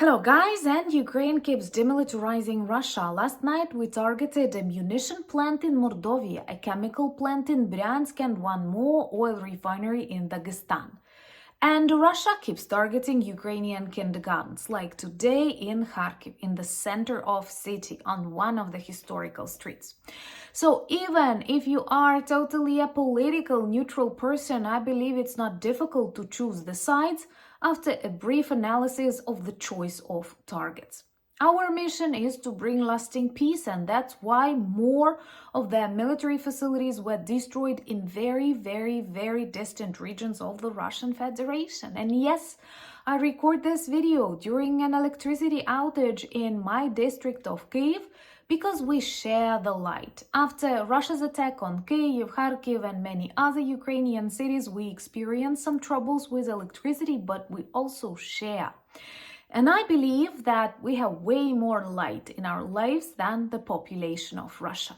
Hello guys, and Ukraine keeps demilitarizing Russia. Last night we targeted a munition plant in Mordovia, a chemical plant in Bryansk, and one more oil refinery in Dagestan. And Russia keeps targeting Ukrainian kindergartens, like today in Kharkiv, in the center of city, on one of the historical streets. So even if you are totally a political neutral person, I believe it's not difficult to choose the sides after a brief analysis of the choice of targets. Our mission is to bring lasting peace, and that's why more of their military facilities were destroyed in very distant regions of the Russian Federation. And yes, I record this video during an electricity outage in my district of Kyiv because we share the light. After Russia's attack on Kyiv, Kharkiv, and many other Ukrainian cities, we experienced some troubles with electricity, but we also share. And I believe that we have way more light in our lives than the population of Russia.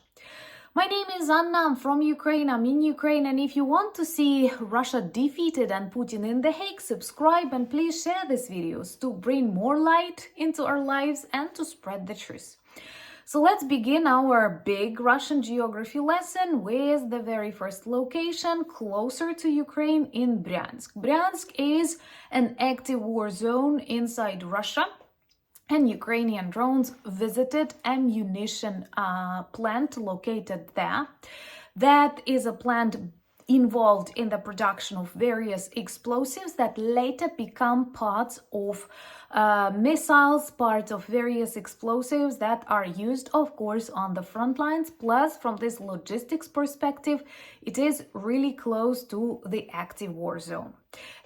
My name is Anna, I'm from Ukraine, I'm in Ukraine, and if you want to see Russia defeated and Putin in The Hague, subscribe and please share these videos to bring more light into our lives and to spread the truth. So let's begin our big Russian geography lesson with the very first location closer to Ukraine in Bryansk. Bryansk is an active war zone inside Russia, and Ukrainian drones visited a munition plant located there. That is a plant involved in the production of various explosives that later become parts of missiles, part of various explosives that are used, of course, on the front lines. Plus, from this logistics perspective, it is really close to the active war zone.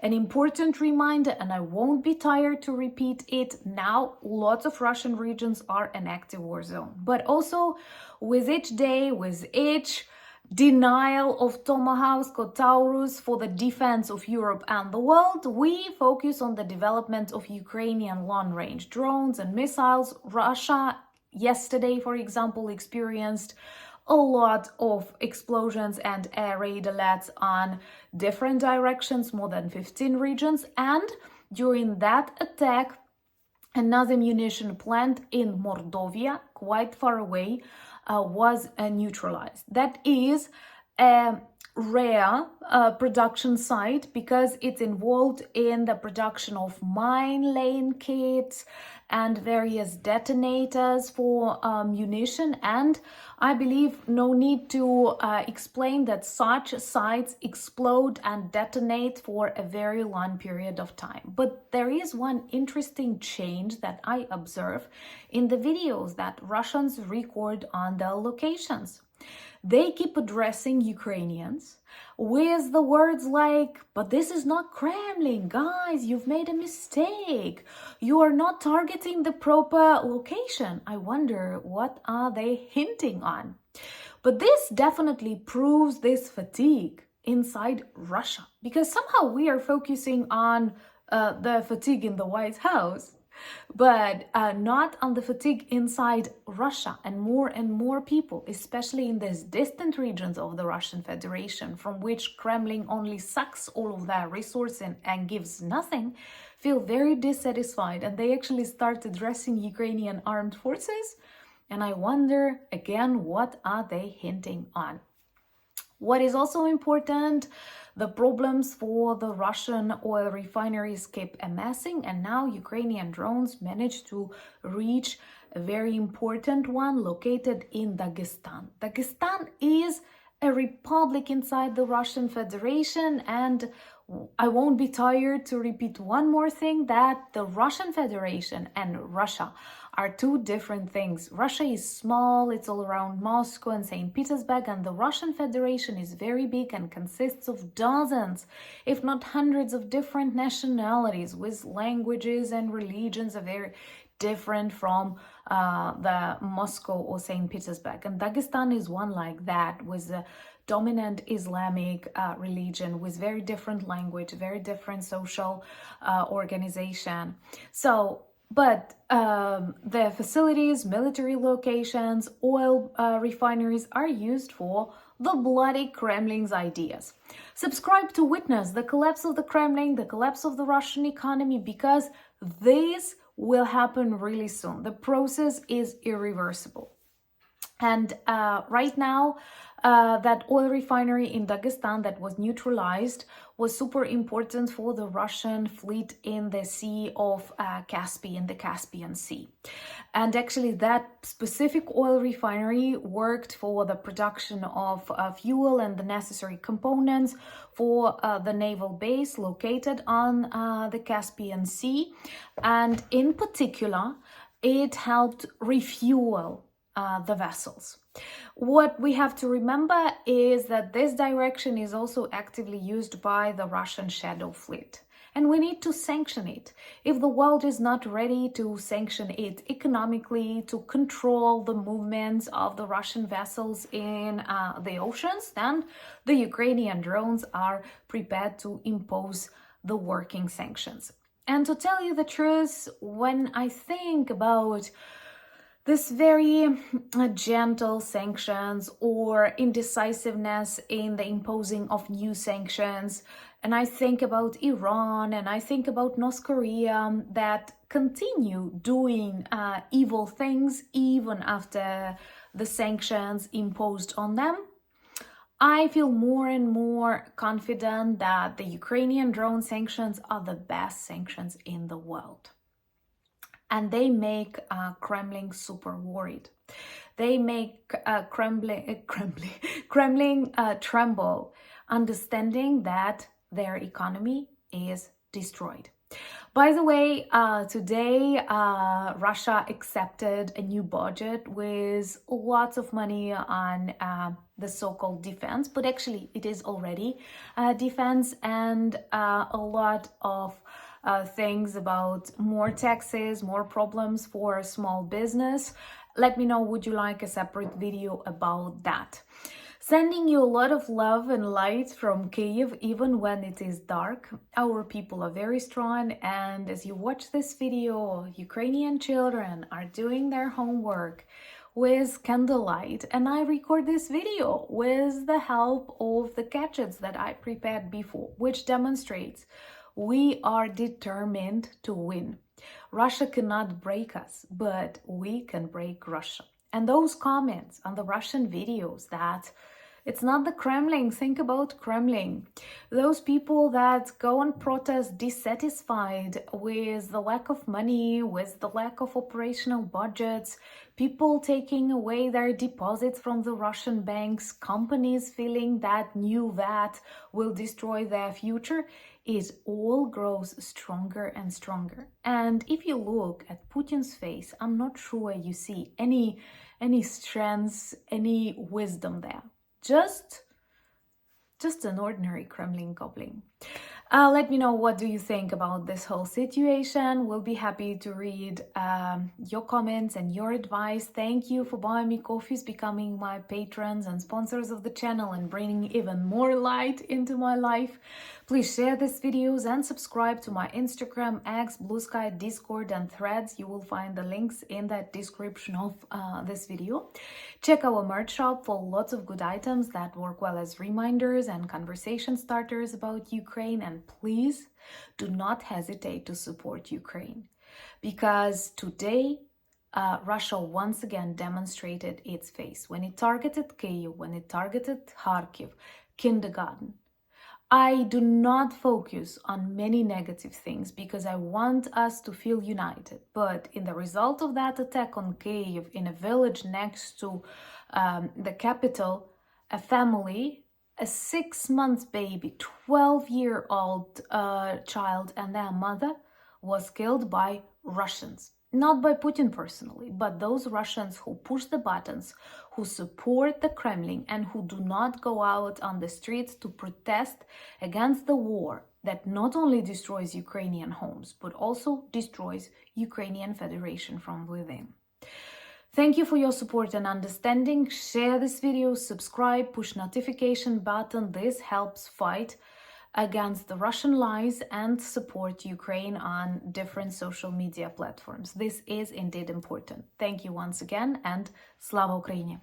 An important reminder, and I won't be tired to repeat it now, lots of Russian regions are an active war zone. But also, with each day, with each denial of Tomahawks or Taurus for the defense of Europe and the world, we focus on the development of Ukrainian long-range drones and missiles. Russia yesterday, for example, experienced a lot of explosions and air raid alerts on different directions, more than 15 regions, and during that attack, another munition plant in Mordovia, quite far away, was neutralized. That is a rare production site because it's involved in the production of mine laying kits and various detonators for munition, and I believe no need to explain that such sites explode and detonate for a very long period of time. But there is one interesting change that I observe in the videos that Russians record on their locations. They keep addressing Ukrainians with the words like, but this is not Kremlin, guys, you've made a mistake. You are not targeting the proper location. I wonder, what are they hinting on? But this definitely proves this fatigue inside Russia, because somehow we are focusing on the fatigue in the White House, but not on the fatigue inside Russia. And more people, especially in these distant regions of the Russian Federation, from which Kremlin only sucks all of their resources and gives nothing, feel very dissatisfied, and they actually start addressing Ukrainian armed forces. And I wonder, again, what are they hinting on? What is also important, the problems for the Russian oil refineries keep amassing, and now Ukrainian drones managed to reach a very important one located in Dagestan. Dagestan is a republic inside the Russian Federation, and I won't be tired to repeat one more thing, that the Russian Federation and Russia are two different things. Russia is small, it's all around Moscow and St. Petersburg, and the Russian Federation is very big and consists of dozens, if not hundreds of different nationalities with languages and religions are very different from the Moscow or St. Petersburg. And Dagestan is one like that, with a dominant Islamic religion, with very different language, very different social organization. So, but the facilities, military locations, oil refineries are used for the bloody Kremlin's ideas. Subscribe to witness the collapse of the Kremlin, the collapse of the Russian economy, because this will happen really soon. The process is irreversible. And right now, that oil refinery in Dagestan that was neutralized was super important for the Russian fleet in the Sea of Caspian, the Caspian Sea. And actually, that specific oil refinery worked for the production of fuel and the necessary components for the naval base located on the Caspian Sea. And in particular, it helped refuel the vessels. What we have to remember is that this direction is also actively used by the Russian shadow fleet. And we need to sanction it. If the world is not ready to sanction it economically, to control the movements of the Russian vessels in the oceans, then the Ukrainian drones are prepared to impose the working sanctions. And to tell you the truth, when I think about this very gentle sanctions or indecisiveness in the imposing of new sanctions, and I think about Iran and I think about North Korea that continue doing evil things even after the sanctions imposed on them, I feel more and more confident that the Ukrainian drone sanctions are the best sanctions in the world. And they make Kremlin super worried. They make Kremlin tremble, understanding that their economy is destroyed. By the way, today Russia accepted a new budget with lots of money on the so-called defense, but actually it is already defense, and a lot of things about more taxes, more problems for small business. Let me know, would you like a separate video about that? Sending you a lot of love and light from Kyiv, even when it is dark. Our people are very strong, and as you watch this video, Ukrainian children are doing their homework with candlelight, and I record this video with the help of the gadgets that I prepared before, which demonstrates we are determined to win. Russia cannot break us, but we can break Russia. And those comments on the Russian videos that it's not the Kremlin, think about Kremlin. Those people that go and protest dissatisfied with the lack of money, with the lack of operational budgets, people taking away their deposits from the Russian banks, companies feeling that new VAT will destroy their future, it all grows stronger and stronger. And if you look at Putin's face, I'm not sure you see any strength, any wisdom there. Just an ordinary Kremlin goblin. Let me know, what do you think about this whole situation? We'll be happy to read your comments and your advice. Thank you for buying me coffees, becoming my patrons and sponsors of the channel, and bringing even more light into my life. Please share these videos and subscribe to my Instagram, X, Blue Sky, Discord, and Threads. You will find the links in the description of this video. Check our merch shop for lots of good items that work well as reminders and conversation starters about Ukraine. And please do not hesitate to support Ukraine, because today Russia once again demonstrated its face when it targeted Kyiv, when it targeted Kharkiv, kindergarten. I do not focus on many negative things because I want us to feel united. But in the result of that attack on Kyiv, in a village next to the capital, a family, a 6-month baby, 12-year-old child and their mother was killed by Russians. Not by Putin personally, but those Russians who push the buttons, who support the Kremlin, and who do not go out on the streets to protest against the war that not only destroys Ukrainian homes, but also destroys Ukrainian Federation from within. Thank you for your support and understanding. Share this video, subscribe, push notification button. This helps fight against the Russian lies and support Ukraine on different social media platforms. This is indeed important. Thank you once again, and Slava Ukraini!